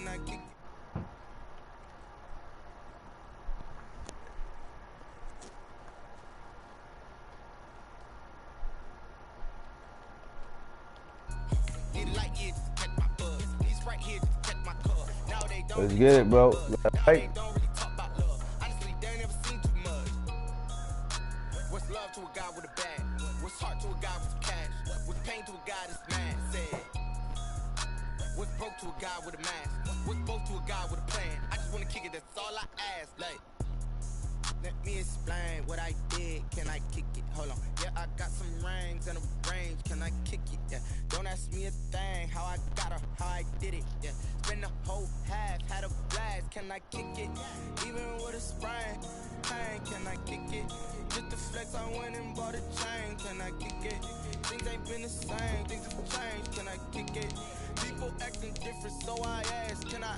can I kick it? Let's get it, bro. Right. What's love to a guy with a bag? What's heart to a guy with cash? What's pain to a guy that's mad? Said. What's broke to a guy with a mask? What's both to a guy with a plan? I just wanna kick it, that's all I ask. Like, let me explain what I did. Can I kick it? Hold on. Yeah, I got some rings and a range. Can I kick it? Yeah. Don't ask me a thing. How I got her, how I did it. Yeah. Spend the whole half, had a blast. Can I kick it? Even with a sprain. Pain, can I kick it? Just the flex, I went and bought a chain. Can I kick it? Things ain't been the same. Things have changed. Can I kick it? People acting different, so I ask. Can I?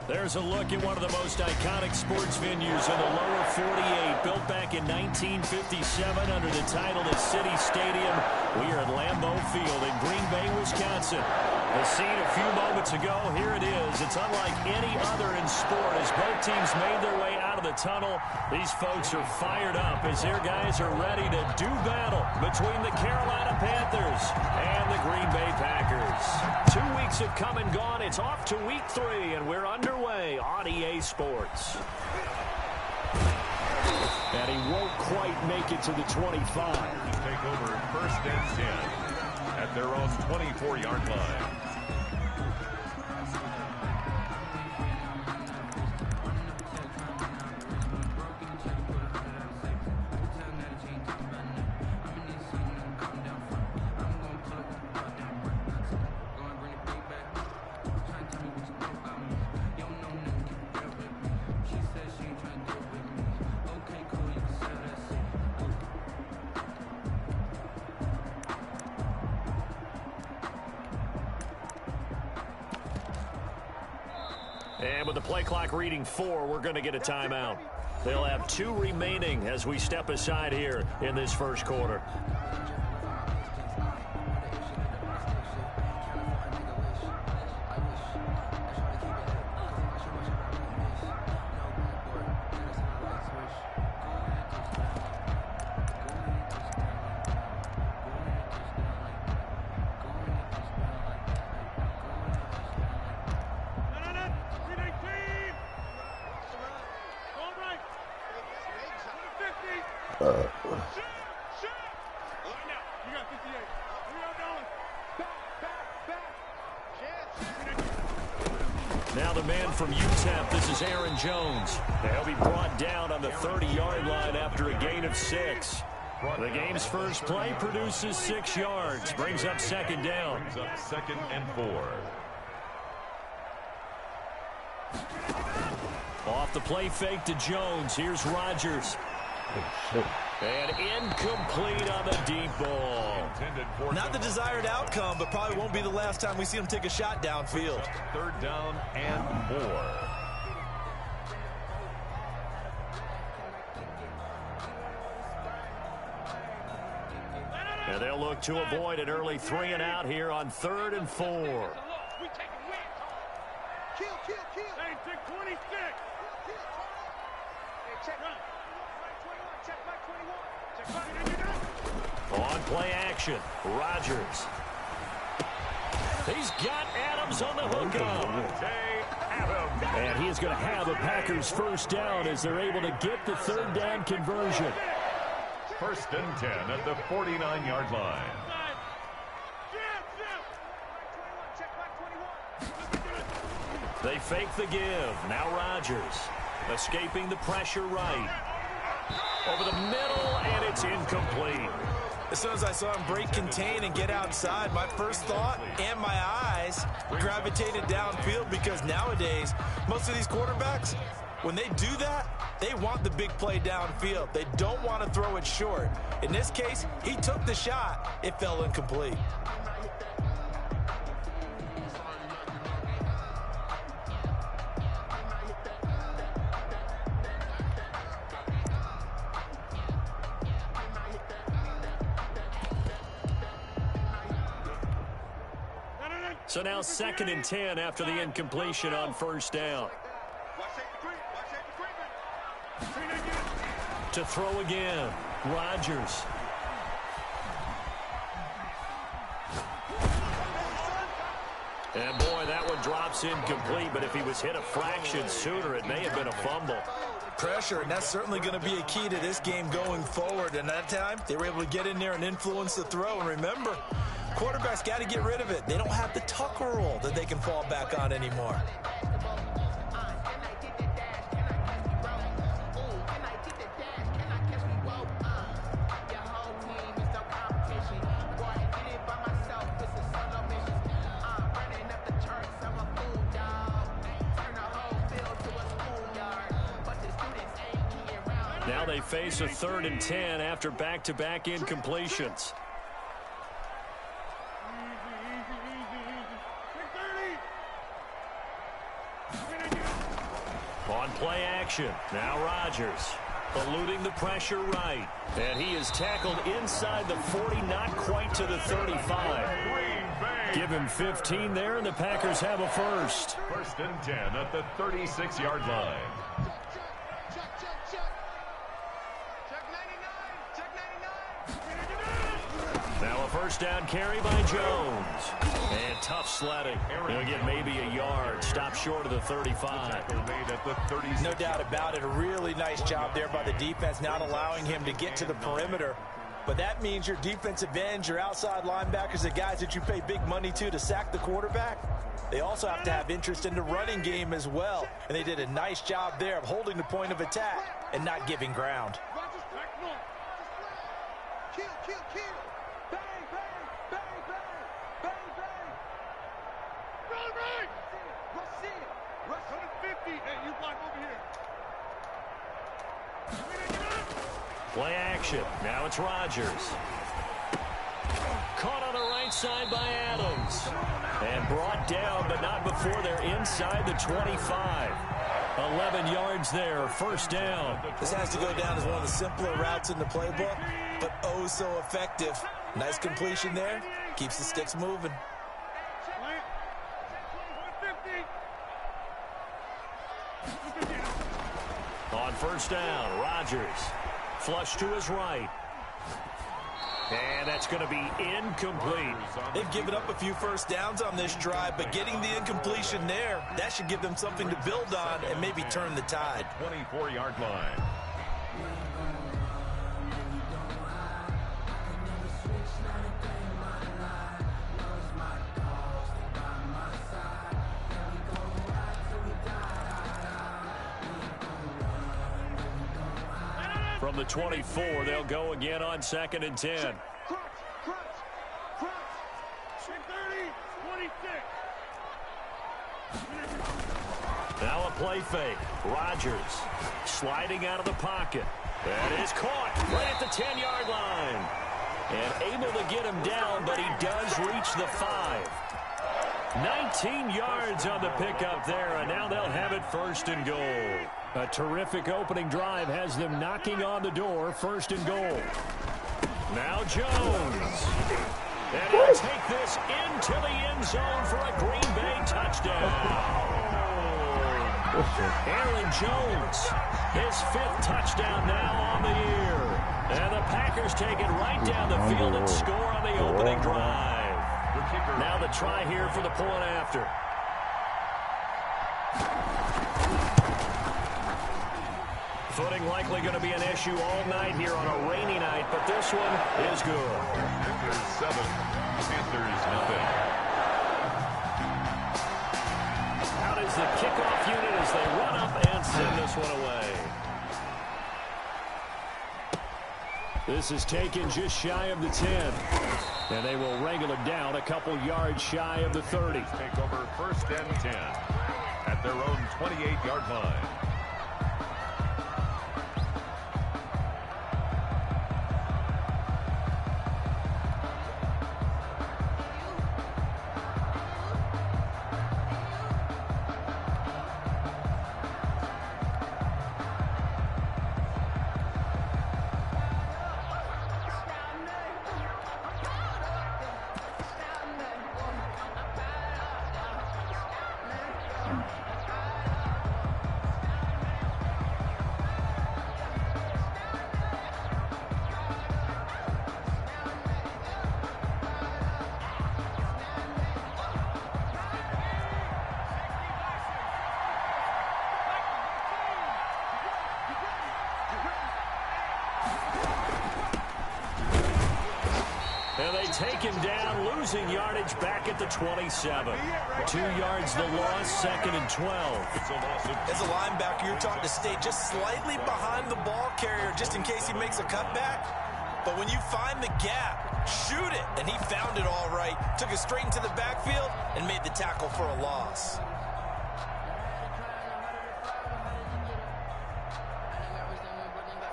There's a look at one of the most iconic sports venues in the lower 48, built back in 1957 under the title of City Stadium. We are at Lambeau Field in Green Bay, Wisconsin. The scene a few moments ago, here it is. It's unlike any other in sport as both teams made their way out of the tunnel. These folks are fired up as their guys are ready to do battle between the Carolina Panthers and the Green Bay Packers. 2 weeks have come and gone. It's off to week 3, and we're underway on EA Sports. And he won't quite make it to the 25. To take over first and 10 at their own 24-yard line. And with the play clock reading 4, we're going to get a timeout. They'll have 2 remaining as we step aside here in this first quarter. Now the man from UTEP, this is Aaron Jones. He'll be brought down on the 30-yard line after a gain of 6. The game's first play produces 6 yards, brings up second down. Brings up second and 4. Off the play fake to Jones. Here's Rodgers. And incomplete on the deep ball. Not the desired outcome, but probably won't be the last time we see him take a shot downfield. Third down and more. And they'll look to avoid an early 3 and out here on 3rd and 4. Kill. Hey, take 26. On play action, Rodgers. He's got Adams on the hookup. And he is going to have a Packers first down as they're able to get the third down conversion. First and 10 at the 49-yard line. They fake the give. Now Rodgers escaping the pressure right. Over the middle, and it's incomplete. As soon as I saw him break contain and get outside, my first thought and my eyes gravitated downfield, because nowadays, most of these quarterbacks, when they do that, they want the big play downfield. They don't want to throw it short. In this case, he took the shot. It fell incomplete. So now 2nd and 10 after the incompletion on first down. To throw again, Rodgers. And boy, that one drops incomplete, but if he was hit a fraction sooner, it may have been a fumble. Pressure, and that's certainly going to be a key to this game going forward. And that time, they were able to get in there and influence the throw. And remember, quarterbacks got to get rid of it. They don't have the Tucker rule that they can fall back on anymore. Now they face a 3rd and 10 after back-to-back incompletions. On play action, now Rodgers eluding the pressure right. And he is tackled inside the 40, not quite to the 35. Give him 15 there, and the Packers have a first. First and 10 at the 36-yard line. Now a first down carry by Jones. And tough sledding. He'll get maybe a yard. Stop short of the 35. No doubt about it. A really nice job there by the defense, not allowing him to get to the perimeter. But that means your defensive ends, your outside linebackers, the guys that you pay big money to sack the quarterback, they also have to have interest in the running game as well. And they did a nice job there of holding the point of attack and not giving ground. Play action. Now it's Rodgers. Caught on the right side by Adams. And brought down, but not before they're inside the 25. 11 yards there, first down. This has to go down as one of the simpler routes in the playbook, but oh so effective. Nice completion there. Keeps the sticks moving. On first down, Rodgers. Flush to his right. And that's going to be incomplete. They've given up a few first downs on this drive, but getting the incompletion there, that should give them something to build on and maybe turn the tide. 24-yard line. From the 24, they'll go again on 2nd and 10. Now a play fake. Rodgers sliding out of the pocket. That is caught right at the 10-yard line. And able to get him down, but he does reach the 5. 19 yards on the pickup there, and now they'll have it first and goal. A terrific opening drive has them knocking on the door, first and goal. Now Jones. And he'll take this into the end zone for a Green Bay touchdown. Aaron Jones, his 5th touchdown now on the year. And the Packers take it right down the field and score on the opening drive. The Now the try here for the point after. Footing likely going to be an issue all night here on a rainy night, but this one is good. Panthers 7, Panthers nothing. Out is the kickoff unit as they run up and send this one away. This is taken just shy of the 10. And they will wrangle it down a couple yards shy of the 30. Take over 1st and 10 at their own 28-yard line. And they take him down, losing yardage back at the 27. 2 yards the loss, 2nd and 12. As a linebacker, you're taught to stay just slightly behind the ball carrier just in case he makes a cutback. But when you find the gap, shoot it. And he found it all right. Took it straight into the backfield and made the tackle for a loss.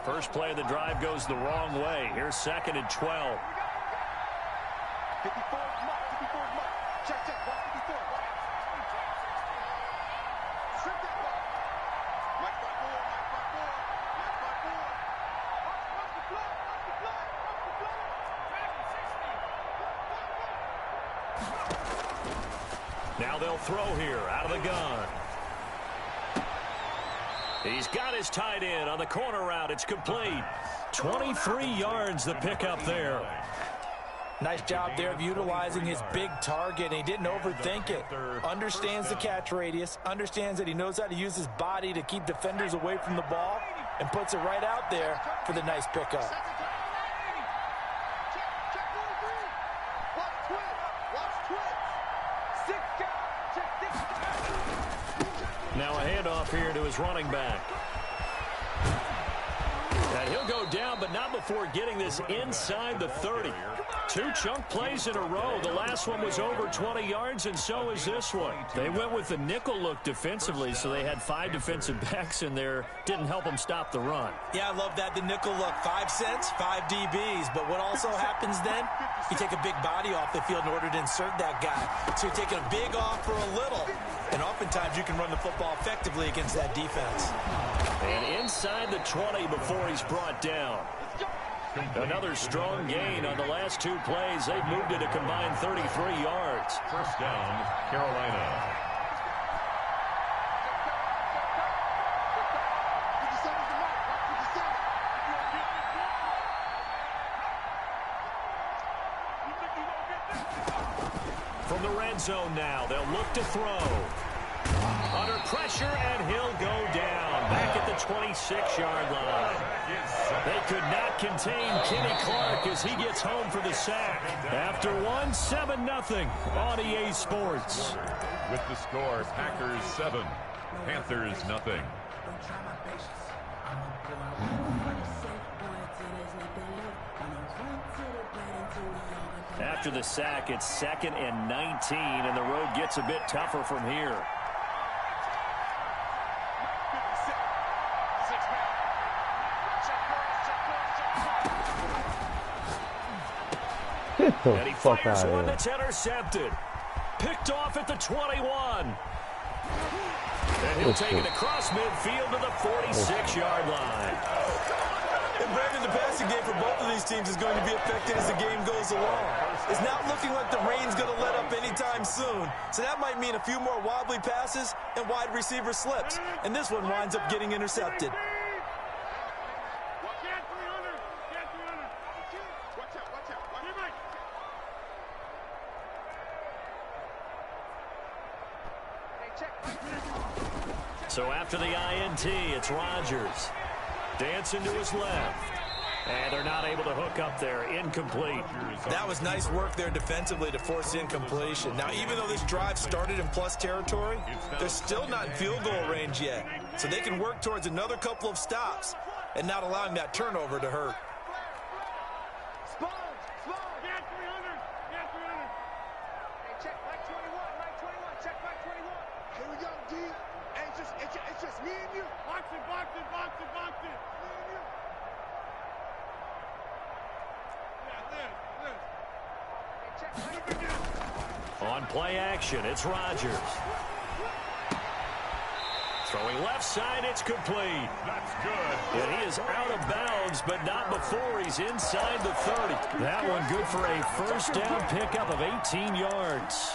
First play of the drive goes the wrong way. Here's 2nd and 12. 54 mark, 54 mark. Check, watch 54. Strip that ball. Mike by 4, Mike by 4, Mike by 4. Watch the play, watch the play, watch the play. Back 60. Now they'll throw here out of the gun. He's got his tight end on the corner route. It's complete. 23 yards the pickup there. Nice job there of utilizing his big target. He didn't overthink it. Understands the catch radius. Understands that he knows how to use his body to keep defenders away from the ball. And puts it right out there for the nice pickup. Now a handoff here to his running back. And he'll go down, but not before getting this inside the 30. 2 chunk plays in a row. The last one was over 20 yards, and so is this one. They went with the nickel look defensively, so they had 5 defensive backs in there. Didn't help them stop the run. Yeah, I love that, the nickel look. 5 cents, 5 DBs. But what also happens then, you take a big body off the field in order to insert that guy. So you're taking a big off for a little. And oftentimes you can run the football effectively against that defense. And inside the 20 before he's brought down. Another strong gain on the last 2 plays. They've moved it a combined 33 yards. First down, Carolina. From the red zone now, they'll look to throw. Under pressure, and he'll go down back at the 26-yard line. They could not contain Kenny Clark as he gets home for the sack. After one, 7-0 on EA Sports. With the score, Packers 7, Panthers nothing. After the sack, it's 2nd and 19, and the road gets a bit tougher from here. Get the And he fuck fires out one of here. that's intercepted. Picked off at the 21. And he'll take it across midfield to the 46-yard line. And Brandon, the passing game for both of these teams is going to be affected as the game goes along. It's not looking like the rain's going to let up anytime soon. So that might mean a few more wobbly passes and wide receiver slips. And this one winds up getting intercepted. So after the INT, it's Rodgers. Dancing to his left. And they're not able to hook up there. Incomplete. That was nice work there defensively to force incompletion. Now, even though this drive started in plus territory, they're still not in field goal range yet. So they can work towards another couple of stops and not allowing that turnover to hurt. It's just me and you. Box it. On play action, it's Rodgers. Throwing left side, it's complete. That's good. And he is out of bounds, but not before he's inside the 30. That one good for a first down pickup of 18 yards.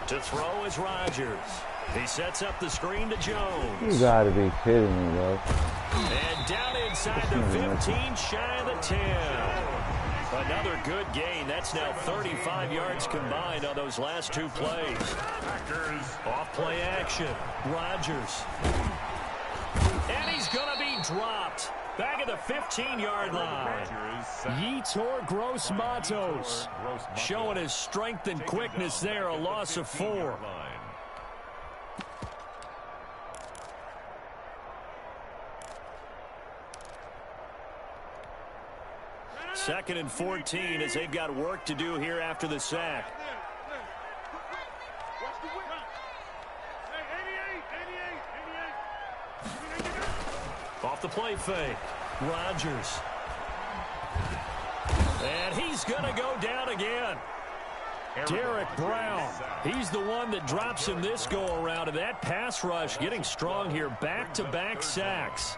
To throw is Rodgers. He sets up the screen to Jones. You gotta be kidding me, bro. And down inside the 15, shy of the 10. Another good gain. That's now 35 yards combined on those last two plays. Off play action. Rodgers. And he's going to be dropped. Back at the 15-yard line. Yetur Gross-Matos showing his strength and quickness there. A loss of 4. Second and 14 as they've got work to do here after the sack. Off the play fake. Rodgers. And he's going to go down again. Derek Brown. He's the one that drops him this go-around. And that pass rush getting strong here. Back-to-back sacks.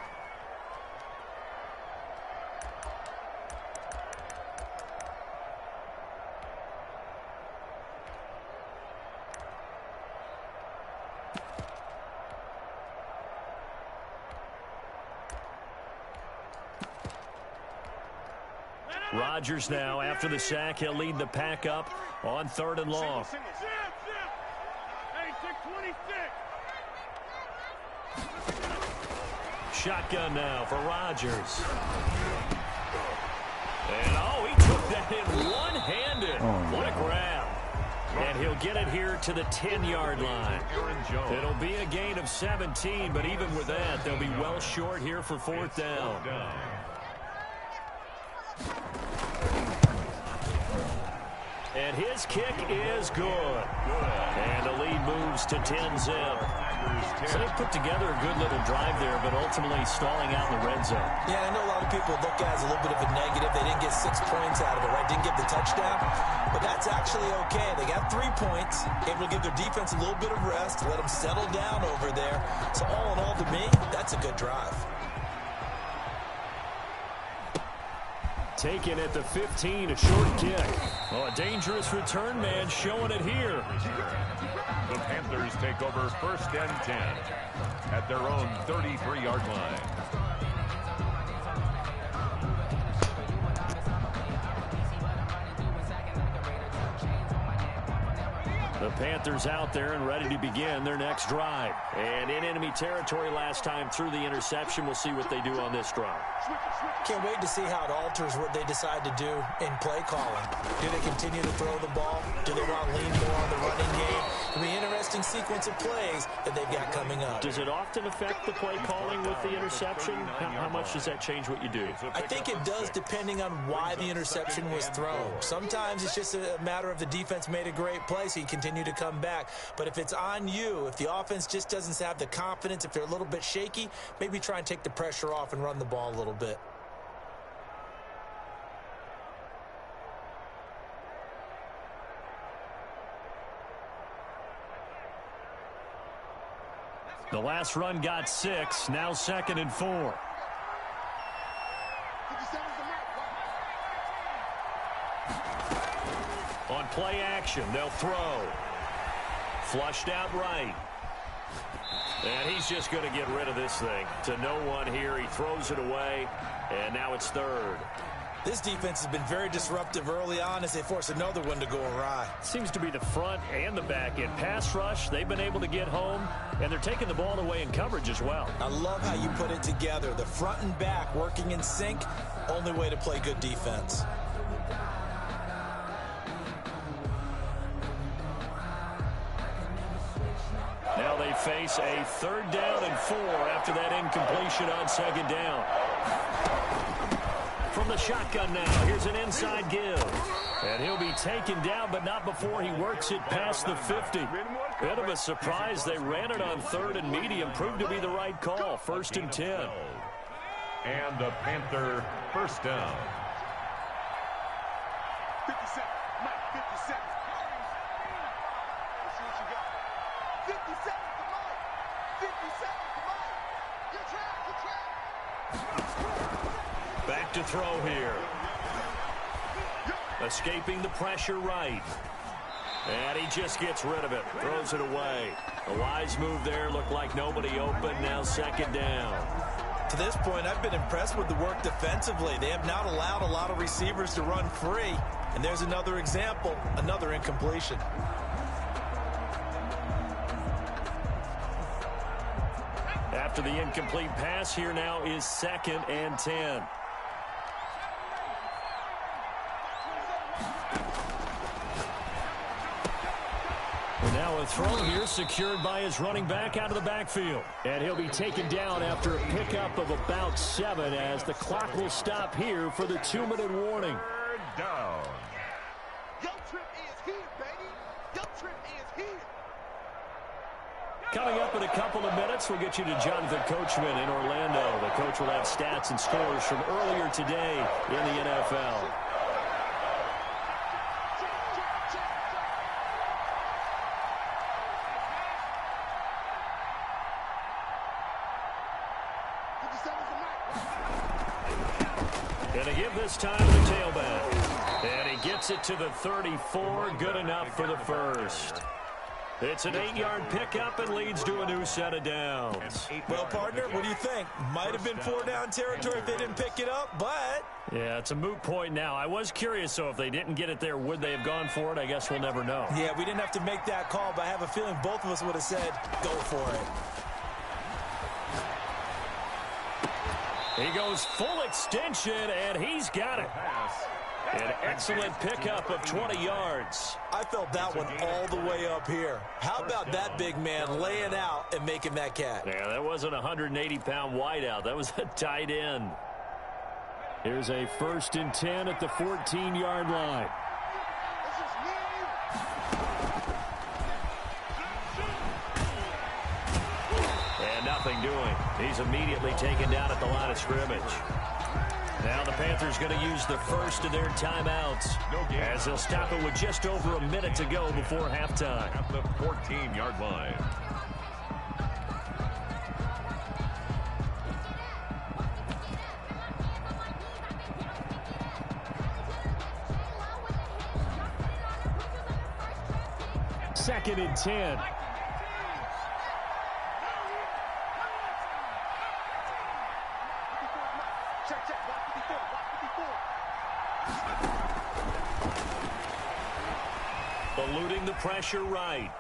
Rodgers now, after the sack, he'll lead the pack up on 3rd and long. Shotgun now for Rodgers. And, oh, he took that in one-handed. What a grab. And he'll get it here to the 10-yard line. It'll be a gain of 17, but even with that, they'll be well short here for 4th down. And his kick is good. And the lead moves to 10-zip. So they put together a good little drive there, but ultimately stalling out in the red zone. Yeah, I know a lot of people look at it as a little bit of a negative. They didn't get 6 points out of it, right? Didn't get the touchdown. But that's actually okay. They got 3 points, able to give their defense a little bit of rest, let them settle down over there. So all in all, to me, that's a good drive. Taken at the 15, a short kick. Oh, a dangerous return man showing it here. The Panthers take over 1st and 10 at their own 33-yard line. The Panthers out there and ready to begin their next drive. And in enemy territory last time through the interception. We'll see what they do on this drive. Can't wait to see how it alters what they decide to do in play calling. Do they continue to throw the ball? Do they want to lean more on the running game? It'll be an interesting sequence of plays that they've got coming up. Does it often affect the play calling with the interception? How much does that change what you do? I think it does depending on why the interception was thrown. Sometimes it's just a matter of the defense made a great play, so you continue to come back. But if it's on you, if the offense just doesn't have the confidence, if they're a little bit shaky, maybe try and take the pressure off and run the ball a little bit. The last run got 6, now 2nd and 4. On play action, they'll throw. Flushed out right. And he's just going to get rid of this thing. To no one here. He throws it away. And now it's third. This defense has been very disruptive early on as they force another one to go awry. Seems to be the front and the back end. Pass rush, they've been able to get home. And they're taking the ball away in coverage as well. I love how you put it together. The front and back working in sync. Only way to play good defense. Now they face a 3rd down and 4 after that incompletion on 2nd down. From the shotgun now, here's an inside give. And he'll be taken down, but not before he works it past the 50. Bit of a surprise. They ran it on 3rd and medium. Proved to be the right call. 1st and 10. And the Panther first down. 50 seconds. Mike, 50 seconds. Let's see what you got. 50 seconds to Mike. 50 seconds to Mike. You're trapped. You're trapped. Back to throw here. Escaping the pressure right. And he just gets rid of it. Throws it away. A wise move there. Looked like nobody open. Now 2nd down. To this point, I've been impressed with the work defensively. They have not allowed a lot of receivers to run free. And there's another example, another incompletion. After the incomplete pass, here now is 2nd and 10. Now a throw here secured by his running back out of the backfield. And he'll be taken down after a pickup of about 7 as the clock will stop here for the 2-minute warning. 3rd down. Yo trip is here, baby. Yo trip is here. Coming up in a couple of minutes, we'll get you to Jonathan Coachman in Orlando. The coach will have stats and scores from earlier today in the NFL. And a give this time to the tailback. And he gets it to the 34. Good enough for the first. It's an 8-yard pickup and leads to a new set of downs. Well, partner, what do you think? Might have been 4-down territory if they didn't pick it up, but... Yeah, it's a moot point now. I was curious, so if they didn't get it there, would they have gone for it? I guess we'll never know. Yeah, we didn't have to make that call, but I have a feeling both of us would have said, go for it. He goes full extension, and he's got it. An excellent pickup of 20 yards. I felt that one all the way up here. How about that big man laying out and making that catch? Yeah, that wasn't a 180-pound wideout. That was a tight end. Here's a 1st and 10 at the 14-yard line. It's just me and you. And nothing doing. He's immediately taken down at the line of scrimmage. Now the Panthers going to use the first of their timeouts as they'll stop it with just over a minute to go before halftime. At the 14-yard line. Second and 10. Check, check. Block 54. Block 54. Eluding the pressure right.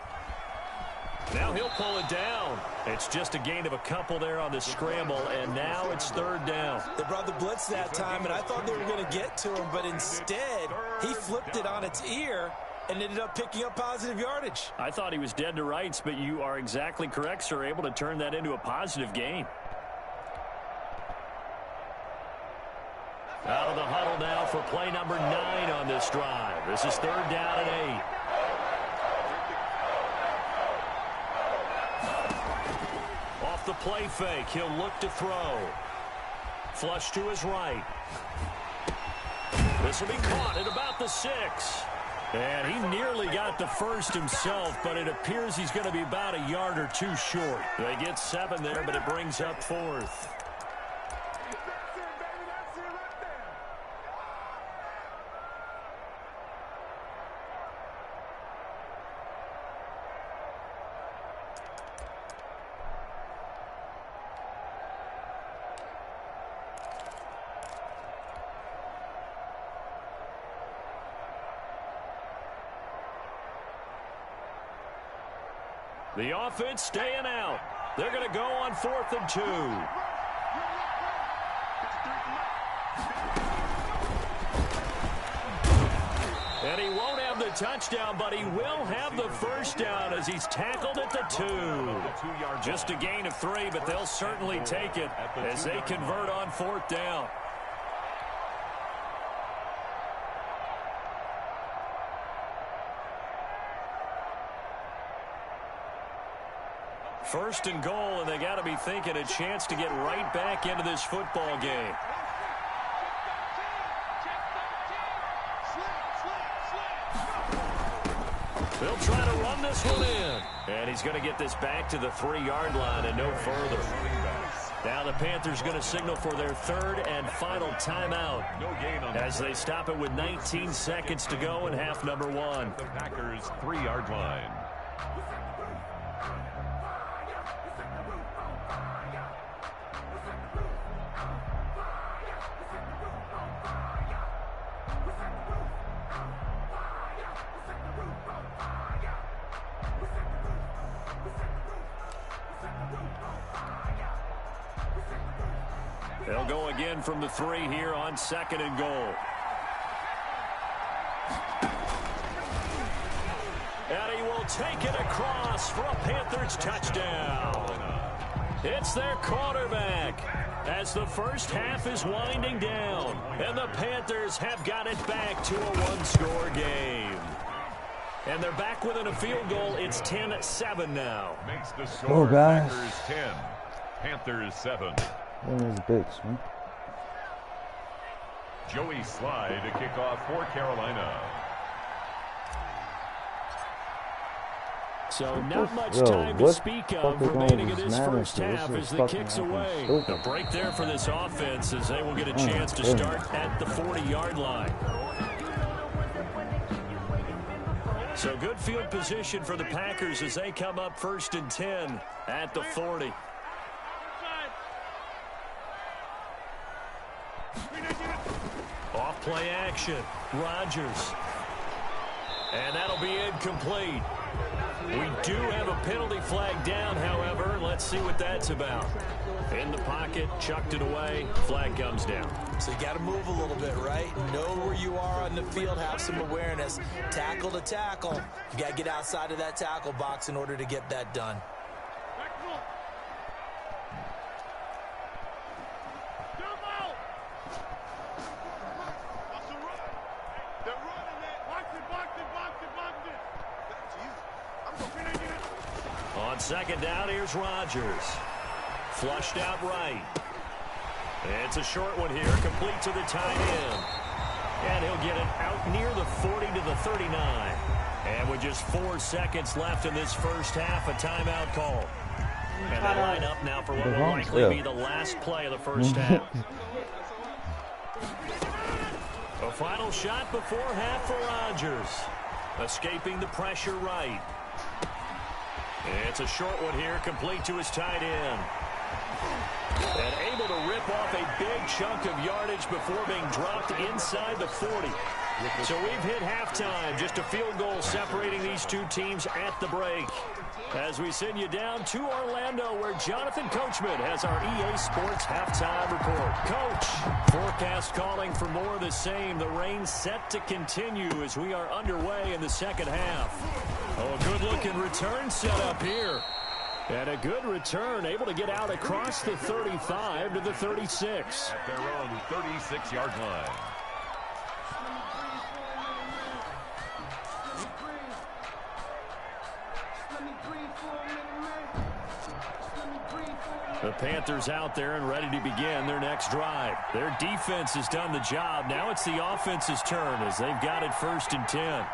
Now he'll pull it down. It's just a gain of a couple there on the scramble, and now it's 3rd down. They brought the blitz that time, and I thought they were going to get to him, but instead, he flipped it on its ear and ended up picking up positive yardage. I thought he was dead to rights, but you are exactly correct, sir. Able to turn that into a positive gain. Out of the huddle now for play number 9 on this drive. This is 3rd down and 8. Off the play fake, he'll look to throw. Flush to his right. This will be caught at about the 6. And he nearly got the first himself, but it appears he's going to be about a yard or 2 short. They get 7 there, but it brings up 4th. The offense staying out. They're going to go on 4th and 2. And he won't have the touchdown, but he will have the first down as he's tackled at the 2. Just a gain of 3, but they'll certainly take it as they convert on 4th down. First and goal, and they got to be thinking a chance to get right back into this football game. They'll try to run this one in. And he's going to get this back to the 3-yard line and no further. Now the Panthers going to signal for their 3rd and final timeout as they stop it with 19 seconds to go in half number 1. The Packers 3-yard line. They'll go again from the 3 here on 2nd and goal. And he will take it across for a Panthers touchdown. It's their quarterback as the first half is winding down. And the Panthers have got it back to a 1-score game. And they're back within a field goal. It's 10-7 now. Makes the score. guys. Packers 10, Panthers 7. This bitch, man. Joey Slye to kick off for Carolina. So not much time to speak of remaining in this first half as the kick's away. A break there for this offense as they will get a chance to start at the 40-yard line. So good field position for the Packers as they come up 1st and 10 at the 40. Off play action. Rodgers. And that'll be incomplete. We do have a penalty flag down, however. Let's see what that's about. In the pocket, chucked it away. Flag comes down. So you got to move a little bit, right? Know where you are on the field, have some awareness. Tackle to tackle. You got to get outside of that tackle box in order to get that done. On 2nd down, here's Rodgers. Flushed out right. It's a short one here, complete to the tight end. And he'll get it out near the 40 to the 39. And with just 4 seconds left in this first half, a timeout call. And they line up now for what will likely be the last play of the first half. A final shot before half for Rodgers. Escaping the pressure right. It's a short one here, complete to his tight end. And able to rip off a big chunk of yardage before being dropped inside the 40. So we've hit halftime, just a field goal separating these two teams at the break. As we send you down to Orlando, where Jonathan Coachman has our EA Sports halftime report. Coach, forecast calling for more of the same. The rain set to continue as we are underway in the second half. Oh, a good-looking return set up here. And a good return, able to get out across the 35 to the 36. At their own 36-yard line. The Panthers out there and ready to begin their next drive. Their defense has done the job. Now it's the offense's turn as they've got it 1st and 10.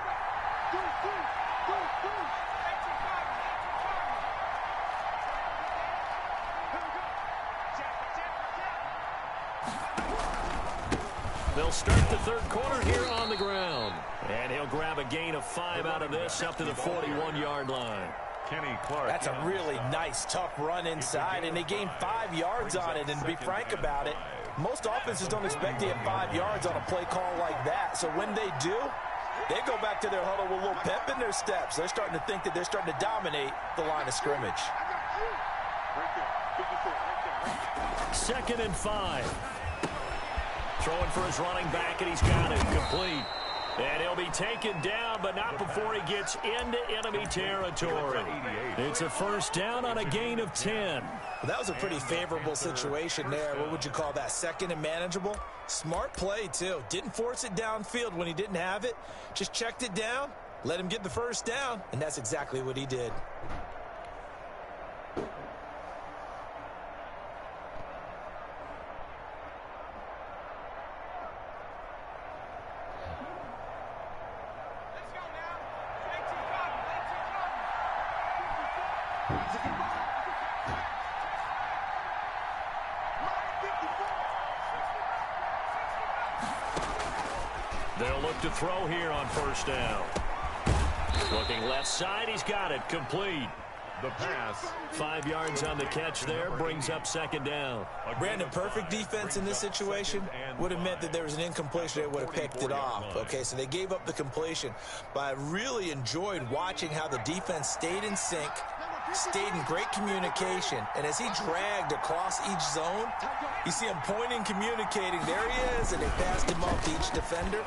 They'll start the third quarter here on the ground. And he'll grab a gain of 5 out of this up to the 41-yard line. Kenny Clark. That's a really nice, tough run inside, and they gained 5 yards on it. And to be frank about it, most offenses don't expect to get 5 yards on a play call like that. So when they do, They go back to their huddle with a little pep in their steps. They're starting to think that they're starting to dominate the line of scrimmage. Second and 5. Throwing for his running back, and he's got it complete. And he'll be taken down, but not before he gets into enemy territory. It's a first down on a gain of 10. Well, that was a pretty favorable situation there. What would you call that? Second and manageable? Smart play, too. Didn't force it downfield when he didn't have it. Just checked it down, let him get the first down, and that's exactly what he did. They'll look to throw here on first down. Looking left side, he's got it complete. The pass. 5 yards on the catch there, brings up second down. Brandon, perfect defense in this situation would have meant that there was an incompletion. They would have picked it off. Okay, so they gave up the completion. But I really enjoyed watching how the defense stayed in sync, stayed in great communication. And as he dragged across each zone, you see him pointing, communicating. There he is, and they passed him off to each defender.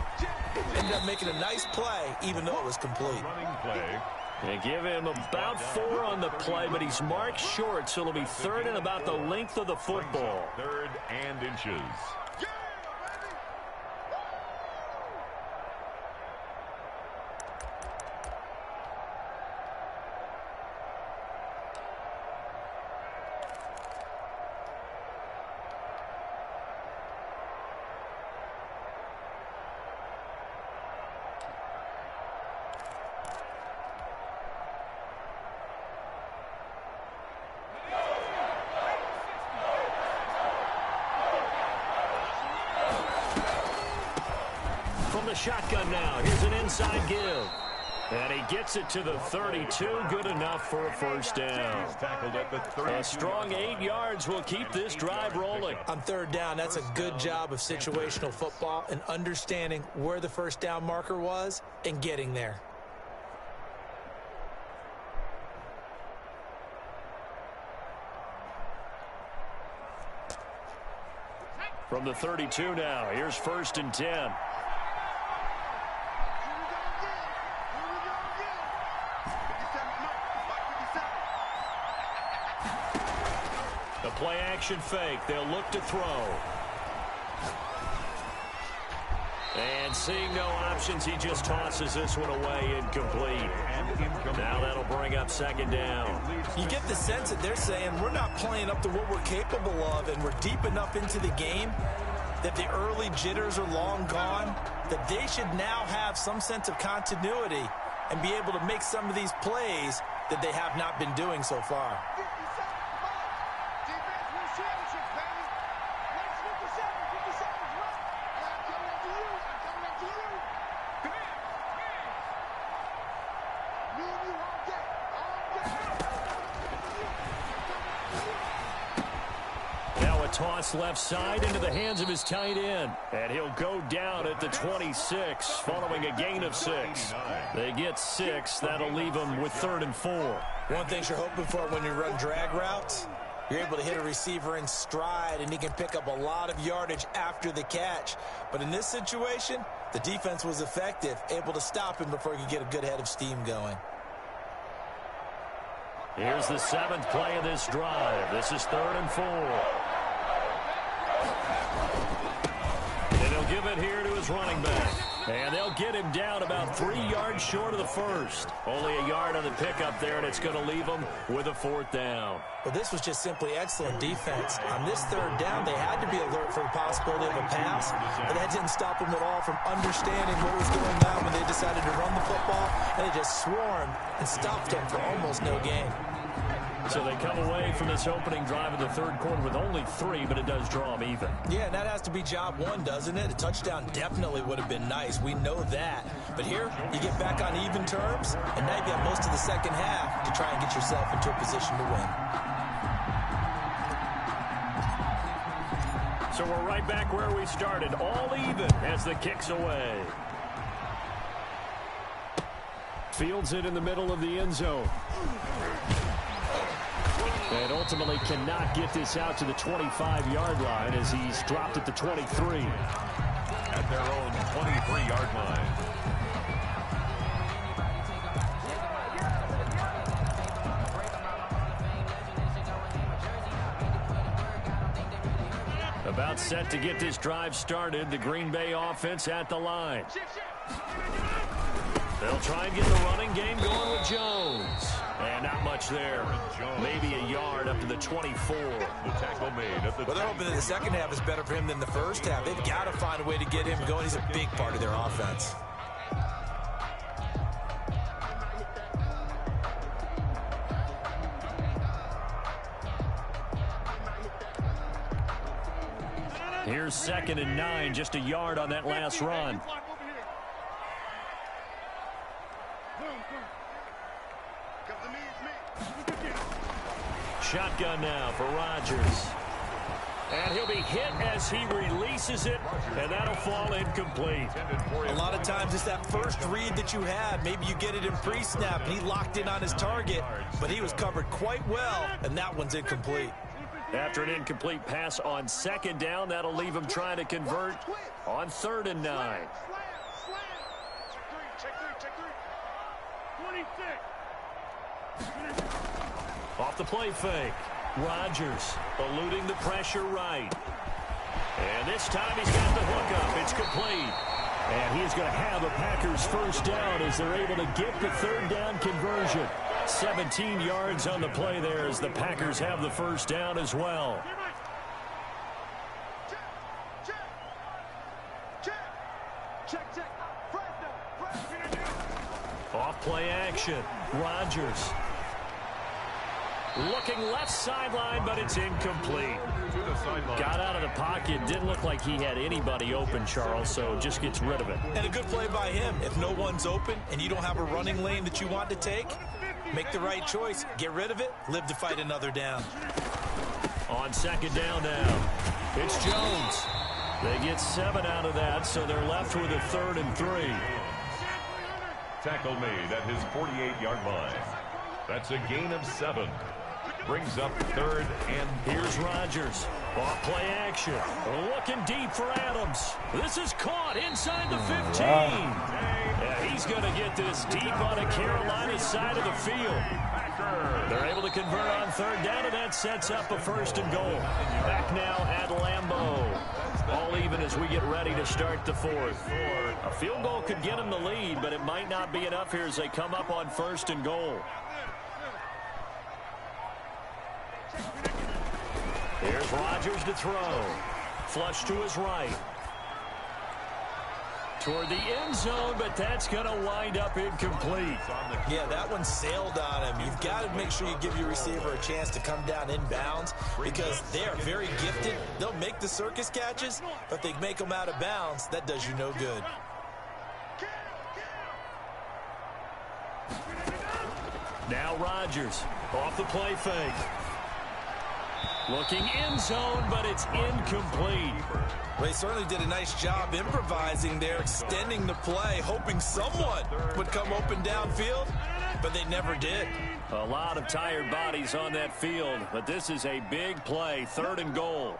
Ended up making a nice play, even though it was complete. Running play. They give him about 4 on the play, but he's marked short, so it'll be third and about the length of the football. Third and inches. The shotgun now. Here's an inside give. And he gets it to the 32. Good enough for a first down. Tackled at the 32. A strong 8 yards will keep this drive rolling. On third down, that's a good job of situational football and understanding where the first down marker was and getting there. From the 32 now, here's first and 10. The play action fake. They'll look to throw. And seeing no options, he just tosses this one away, incomplete. Now that'll bring up second down. You get the sense that they're saying we're not playing up to what we're capable of, and we're deep enough into the game that the early jitters are long gone, that they should now have some sense of continuity and be able to make some of these plays that they have not been doing so far. Toss left side into the hands of his tight end. And he'll go down at the 26 following a gain of 6. They get 6. That'll leave them with 3rd and 4. One thing you're hoping for when you run drag routes, you're able to hit a receiver in stride, and he can pick up a lot of yardage after the catch. But in this situation, the defense was effective, able to stop him before he could get a good head of steam going. Here's the 7th play of this drive. This is 3rd and 4. And he'll give it here to his running back. And they'll get him down about 3 yards short of the first. Only a yard on the pickup there, and it's going to leave him with a 4th down. Well, this was just simply excellent defense. On this 3rd down, they had to be alert for the possibility of a pass, but that didn't stop them at all from understanding what was going on when they decided to run the football, and they just swarmed and stopped them for almost no gain. So they come away from this opening drive in the 3rd quarter with only 3, but it does draw them even. Yeah, and that has to be job 1, doesn't it? A touchdown definitely would have been nice. We know that. But here, you get back on even terms, and now you got most of the second half to try and get yourself into a position to win. So we're right back where we started, all even as the kick's away. Fields it in the middle of the end zone. And ultimately cannot get this out to the 25-yard line as he's dropped at the 23. At their own 23-yard line. About set to get this drive started. The Green Bay offense at the line. They'll try and get the running game going with Jones. And not much there. Maybe a yard up to the 24. The tackle made at the Well, they're hoping that the second half is better for him than the first half. They've got to find a way to get him going. He's a big part of their offense. Here's 2nd and 9, just a yard on that last run. Shotgun now for Rodgers. And he'll be hit as he releases it, and that'll fall incomplete. A lot of times it's that first read that you had. Maybe you get it in pre-snap, and he locked in on his target, but he was covered quite well, and that one's incomplete. After an incomplete pass on 2nd down, that'll leave him trying to convert on 3rd and 9. Off the play fake. Rodgers eluding the pressure right. And this time he's got the hook up. It's complete. And he's going to have a Packers first down as they're able to get the 3rd down conversion. 17 yards on the play there as the Packers have the first down as well. Off play action. Rodgers looking left sideline, but it's incomplete. Got out of the pocket. Didn't look like he had anybody open, Charles, so just gets rid of it. And a good play by him. If no one's open and you don't have a running lane that you want to take, make the right choice. Get rid of it. Live to fight another down. On 2nd down now, it's Jones. They get 7 out of that, so they're left with a 3rd and 3. Tackle made at his 48-yard line. That's a gain of 7. Brings up 3rd and here's Rodgers. Off play action. Looking deep for Adams. This is caught inside the 15. Yeah, he's going to get this deep on a Carolina side of the field. They're able to convert on 3rd down, and that sets up a 1st and goal. Back now at Lambeau. All even as we get ready to start the 4th. A field goal could get them the lead, but it might not be enough here as they come up on 1st and goal. Here's Rodgers to throw. Flush to his right. Toward the end zone, but that's going to wind up incomplete. Yeah, that one sailed on him. You've got to make sure you give your receiver a chance to come down inbounds because they are very gifted. They'll make the circus catches, but if they make them out of bounds, that does you no good. Now Rodgers off the play fake. Looking end zone, but it's incomplete. Well, they certainly did a nice job improvising there, extending the play, hoping someone would come open downfield, but they never did. A lot of tired bodies on that field, but this is a big play, 3rd and goal.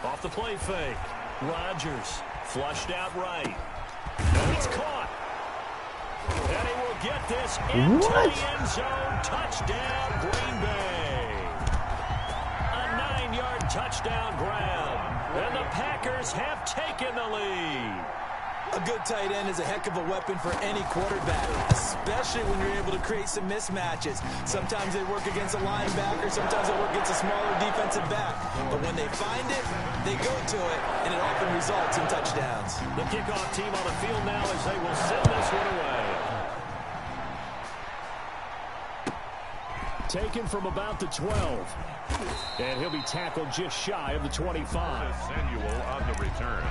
Off the play fake. Rodgers flushed out right. And it's caught. And he will get this into the end zone. Touchdown, Green Bay. A 9-yard touchdown grab. And the Packers have taken the lead. A good tight end is a heck of a weapon for any quarterback, especially when you're able to create some mismatches. Sometimes they work against a linebacker, sometimes they work against a smaller defensive back. But when they find it, they go to it, and it often results in touchdowns. The kickoff team on the field now as they will send this one away. Taken from about the 12. And he'll be tackled just shy of the 25. Samuel on the return.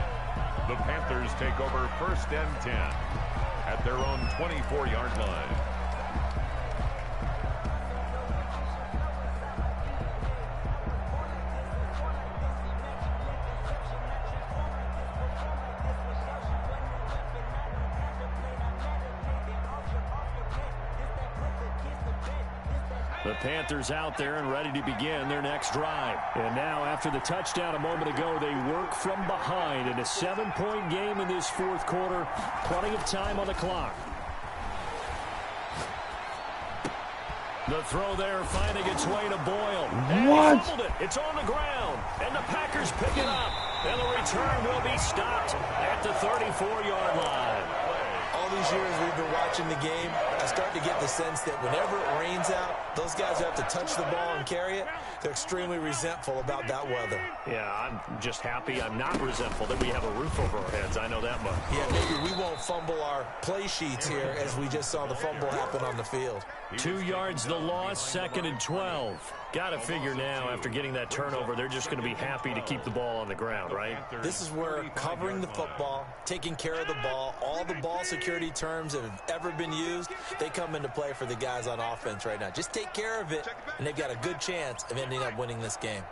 The Panthers take over 1st and 10 at their own 24-yard line. The Panthers out there and ready to begin their next drive. And now, after the touchdown a moment ago, they work from behind in a 7-point game in this fourth quarter. Plenty of time on the clock. The throw there finding its way to Boyle. And what? he fumbled it. It's on the ground. And the Packers pick it up. And the return will be stopped at the 34-yard line. All these years we've been watching the game, I start to get the sense that whenever it rains out, those guys who have to touch the ball and carry it, they're extremely resentful about that weather. Yeah, I'm just happy I'm not resentful that we have a roof over our heads. I know that much. Yeah, maybe we won't fumble our play sheets here as we just saw the fumble happen on the field. 2 yards the loss, 2nd and 12. Got to figure now, after getting that turnover, they're just going to be happy to keep the ball on the ground, right? This is where covering the football, taking care of the ball, all the ball security terms that have ever been used, they come into play for the guys on offense right now. Just take care of it, and they've got a good chance of ending up winning this game.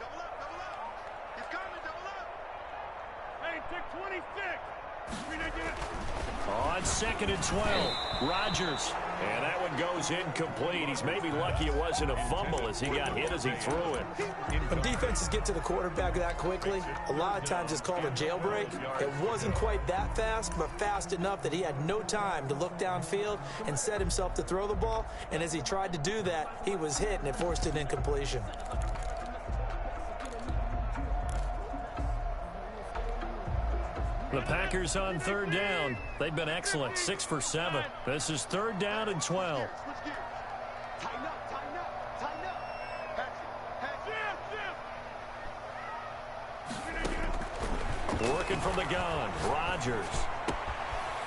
Hey, take 26. On 2nd and 12, Rodgers. And that one goes incomplete. He's maybe lucky it wasn't a fumble as he got hit as he threw it. When defenses get to the quarterback that quickly, a lot of times it's called a jailbreak. It wasn't quite that fast, but fast enough that he had no time to look downfield and set himself to throw the ball. And as he tried to do that, he was hit, and it forced an incompletion. The Packers on 3rd down. They've been excellent, 6 for 7. This is 3rd down and 12. Tighten up, tighten up, tighten up. Working from the gun, Rodgers.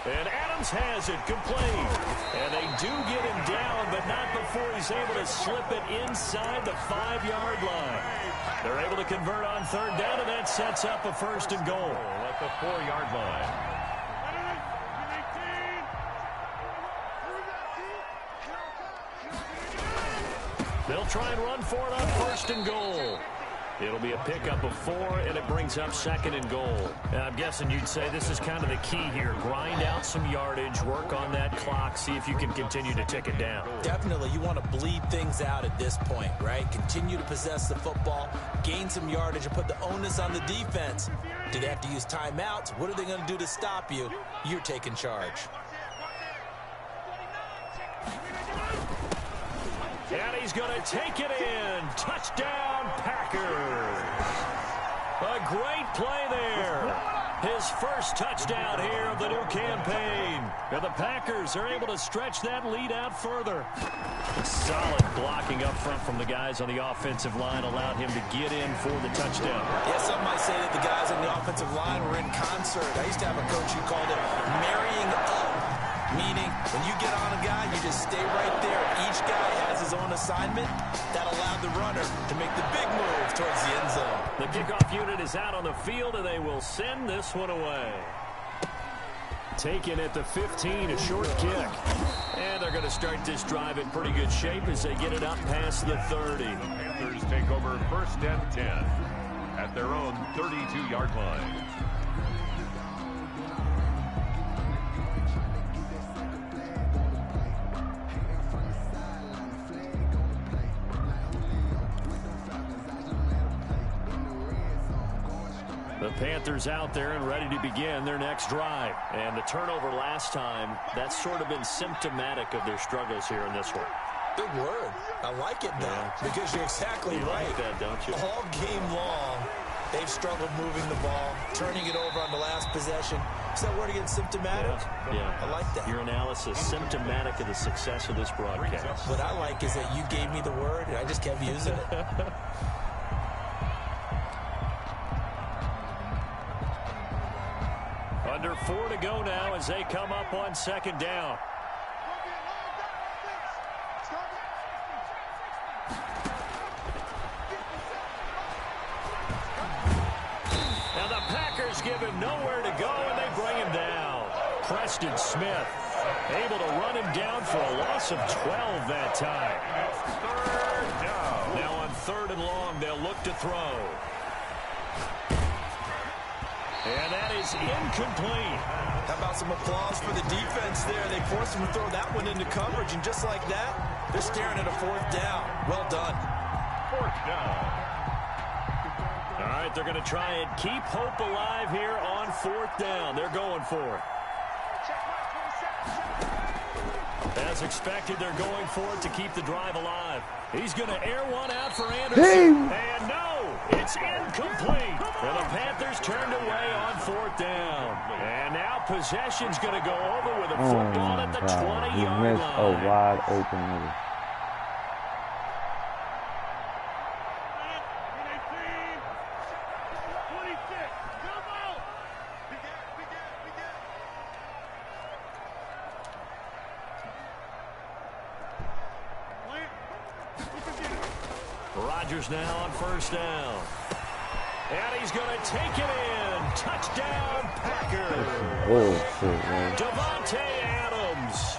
And Adams has it, complete. And they do get him down, but not before he's able to slip it inside the 5-yard line. They're able to convert on 3rd down, and that sets up a 1st and goal. At the 4-yard line. They'll try and run for it on 1st and goal. It'll be a pickup of 4, and it brings up 2nd and goal. And I'm guessing you'd say this is kind of the key here. Grind out some yardage, work on that clock, see if you can continue to tick it down. Definitely, you want to bleed things out at this point, right? Continue to possess the football, gain some yardage, and put the onus on the defense. Do they have to use timeouts? What are they going to do to stop you? You're taking charge. And he's going to take it in. Touchdown, Packers. A great play there. His first touchdown here of the new campaign. And the Packers are able to stretch that lead out further. Solid blocking up front from the guys on the offensive line allowed him to get in for the touchdown. Yeah, some might say that the guys on the offensive line were in concert. I used to have a coach who called it marrying up. Meaning, when you get on a guy, you just stay right there. Each guy has his own assignment. That allowed the runner to make the big move towards the end zone. The kickoff unit is out on the field, and they will send this one away. Taken at the 15, a short kick. And they're going to start this drive in pretty good shape as they get it up past the 30. Panthers take over 1st and 10 at their own 32-yard line. The Panthers out there and ready to begin their next drive. And the turnover last time, that's sort of been symptomatic of their struggles here in this one. Good word. I like it, though, because you're exactly right. Like that, don't you? All game long, they've struggled moving the ball, turning it over on the last possession. Is that word again, symptomatic? Yeah. I like that. Your analysis, symptomatic of the success of this broadcast. What I like is that you gave me the word, and I just kept using it. Under 4 to go now as they come up on 2nd down. Now the Packers give him nowhere to go, and they bring him down. Preston Smith able to run him down for a loss of 12 that time. 3rd down. Now on 3rd and long, they'll look to throw. And that is incomplete. How about some applause for the defense there? They forced him to throw that one into coverage, and just like that, they're staring at a 4th down. Well done. 4th down. All right, they're going to try and keep hope alive here on 4th down. They're going for it. As expected, they're going for it to keep the drive alive. He's going to air one out for Anderson. Hey. And no, it's incomplete. And the Panthers turned away on 4th down. And now possession's going to go over with a football at the 20-yard line. He missed a wide open move. Rodgers now on 1st down. And he's going to take it in. Touchdown, Packers. Oh, shit, man. Davante Adams.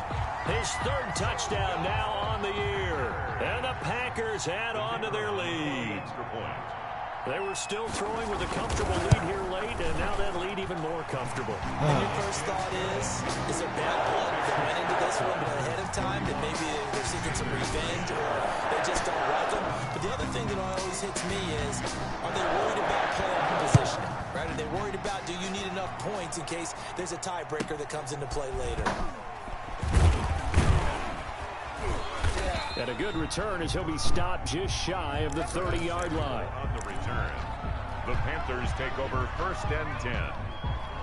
His 3rd touchdown now on the year. And the Packers add on to their lead. They were still throwing with a comfortable lead here late, and now that lead even more comfortable. And your first thought is there bad blood that went into this one ahead of time, that maybe they're seeking some revenge or they just don't like them? But the other thing that always hits me is, are they worried about player positioning? Right? Are they worried about, do you need enough points in case there's a tiebreaker that comes into play later? And a good return as he'll be stopped just shy of the 30-yard line. On the return, the Panthers take over 1st and 10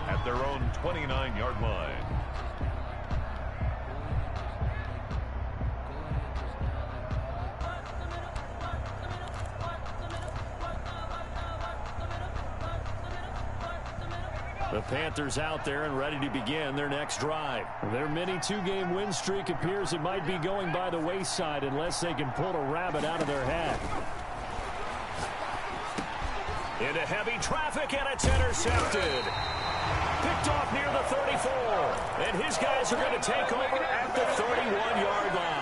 at their own 29-yard line. The Panthers out there and ready to begin their next drive. Their mini 2-game win streak appears it might be going by the wayside unless they can pull a rabbit out of their hat. Into heavy traffic, and it's intercepted. Picked off near the 34. And his guys are going to take over at the 31-yard line.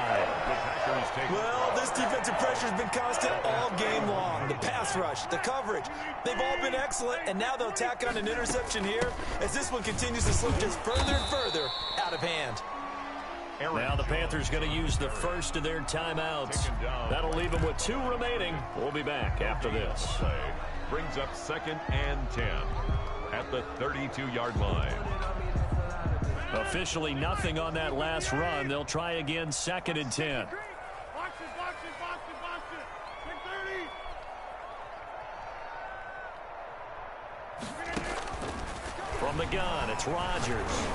Well, this defensive pressure has been constant all game long. The pass rush, the coverage, they've all been excellent, and now they'll tack on an interception here as this one continues to slip just further and further out of hand. Now the Panthers going to use the first of their timeouts. That'll leave them with 2 remaining. We'll be back after this. Brings up 2nd and 10 at the 32-yard line. Officially nothing on that last run. They'll try again 2nd and 10. From the gun, it's Rodgers.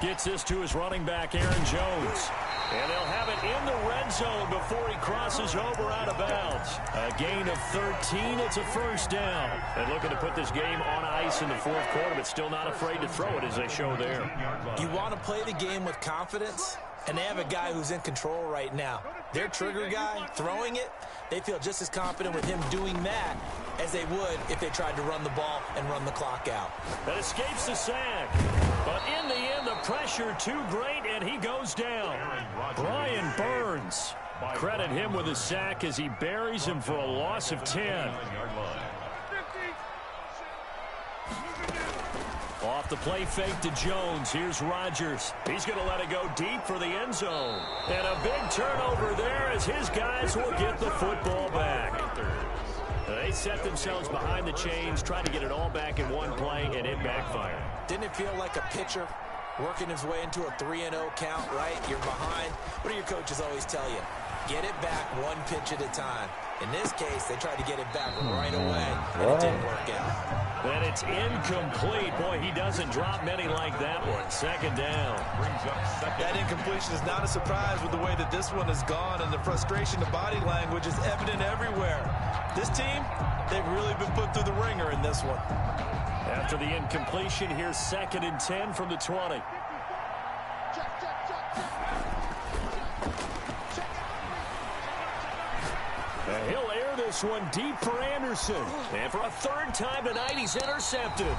Gets this to his running back, Aaron Jones. And they'll have it in the red zone before he crosses over out of bounds. A gain of 13. It's a 1st down. And looking to put this game on ice in the 4th quarter, but still not afraid to throw it as they show there. You want to play the game with confidence, and they have a guy who's in control right now. Their trigger guy throwing it, they feel just as confident with him doing that as they would if they tried to run the ball and run the clock out. That escapes the sack. But in the end, the pressure too great, and he goes down. Brian Burns. Credit him with a sack as he buries him for a loss of 10. Off the play fake to Jones. Here's Rodgers. He's going to let it go deep for the end zone. And a big turnover there as his guys will get the football back. They set themselves behind the chains, trying to get it all back in one play, and it backfired. Didn't it feel like a pitcher working his way into a 3-0 count, right? You're behind. What do your coaches always tell you? Get it back one pitch at a time. In this case, they tried to get it back right away, and it didn't work out. And it's incomplete. Boy, he doesn't drop many like that one. 2nd down. That incompletion is not a surprise with the way that this one has gone, and the frustration, the body language is evident everywhere. This team, they've really been put through the ringer in this one. After the incompletion, here's 2nd and 10 from the 20. And he'll air this one deep for Anderson. And for a 3rd time tonight, he's intercepted.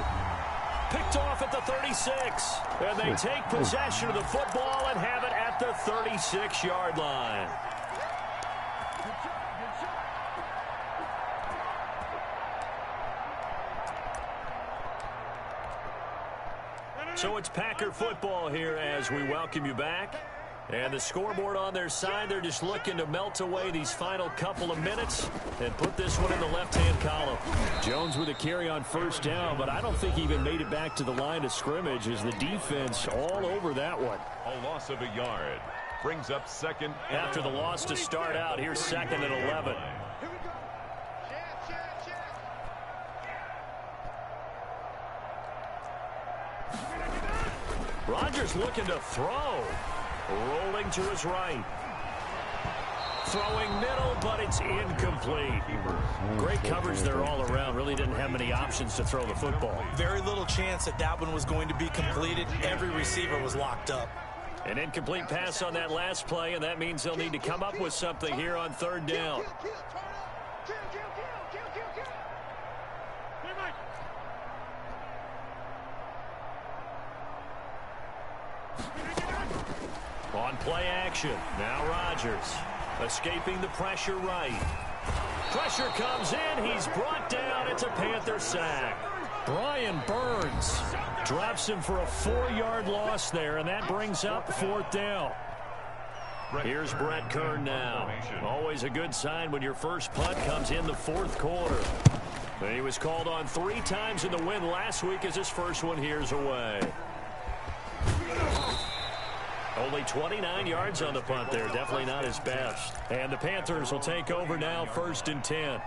Picked off at the 36. And they take possession of the football and have it at the 36-yard line. So it's Packer football here as we welcome you back. And the scoreboard on their side, they're just looking to melt away these final couple of minutes and put this one in the left-hand column. Jones with a carry on first down, but I don't think he even made it back to the line of scrimmage as the defense all over that one. A loss of a yard brings up second. After the loss to start out, here's second and 11. Rodgers looking to throw. Rolling to his right. Throwing middle, but it's incomplete. Great coverage there all around. Really didn't have many options to throw the football. Very little chance that one was going to be completed. Every receiver was locked up. An incomplete pass on that last play, and that means they'll need to come up with something here on third down. On play action, now Rodgers escaping the pressure right. Pressure comes in, he's brought down, it's a Panther sack. Brian Burns drops him for a 4-yard loss there, and that brings up fourth down. Here's Brett Kern now. Always a good sign when your first punt comes in the fourth quarter. And he was called on 3 times in the win last week as his first one here's away. Only 29 yards on the punt there. Definitely not his best. And the Panthers will take over now, 1st and 10.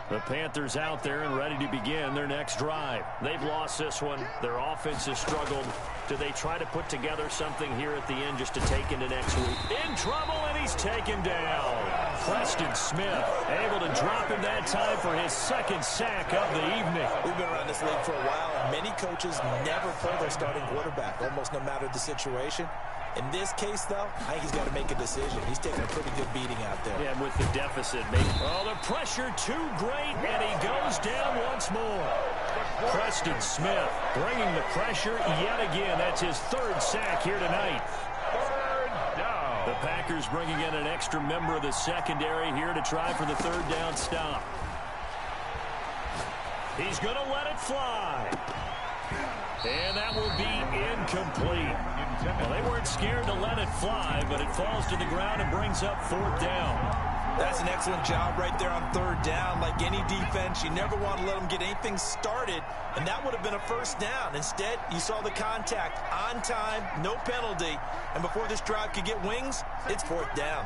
The Panthers out there and ready to begin their next drive. They've lost this one. Their offense has struggled. Do they try to put together something here at the end just to take into next week? In trouble, and he's taken down. Preston Smith able to drop him that time for his 2nd sack of the evening. We've been around this league for a while, and many coaches never pull their starting quarterback, almost no matter the situation. In this case, though, I think he's got to make a decision. He's taking a pretty good beating out there. Yeah, with the deficit. Oh, the pressure too great, and he goes down once more. Preston Smith bringing the pressure yet again. That's his 3rd sack here tonight. The Packers bringing in an extra member of the secondary here to try for the 3rd down stop. He's going to let it fly. And that will be incomplete. Well, they weren't scared to let it fly, but it falls to the ground and brings up 4th down. That's an excellent job right there on 3rd down. Like any defense, you never want to let them get anything started, and that would have been a 1st down. Instead, you saw the contact on time, no penalty, and before this drive could get wings, it's 4th down.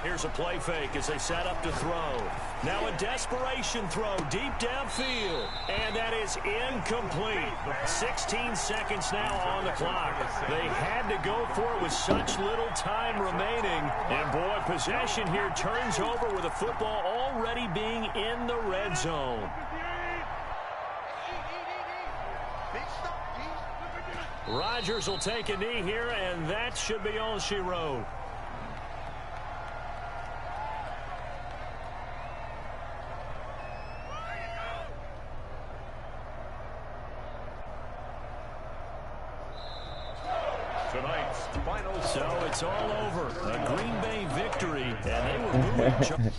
Here's a play fake as they set up to throw. Now a desperation throw deep downfield. And that is incomplete. 16 seconds now on the clock. They had to go for it with such little time remaining. And boy, possession here turns over with the football already being in the red zone. Rodgers will take a knee here, and that should be all she wrote. So it's all over. A Green Bay victory, and they were moving.